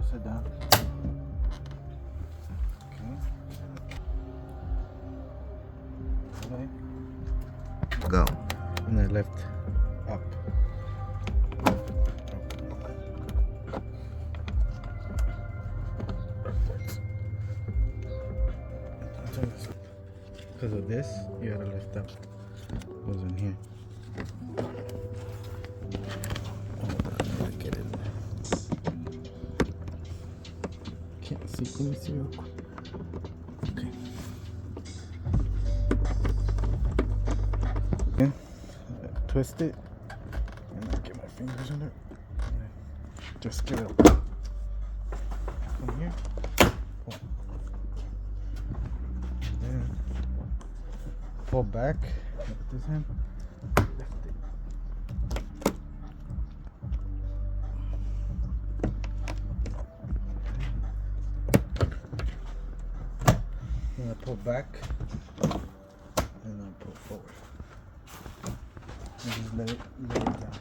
press it down. Okay. Go. And then lift up. Because of this, you gotta lift up. Goes in here. Hold on, I gotta get in there. Can't see. Let me see real quick. Okay. Okay. Twist it. And then get my fingers in it. Just get it from here. Pull back with this hand, lift it. Then I pull back and then pull forward. And just let it down.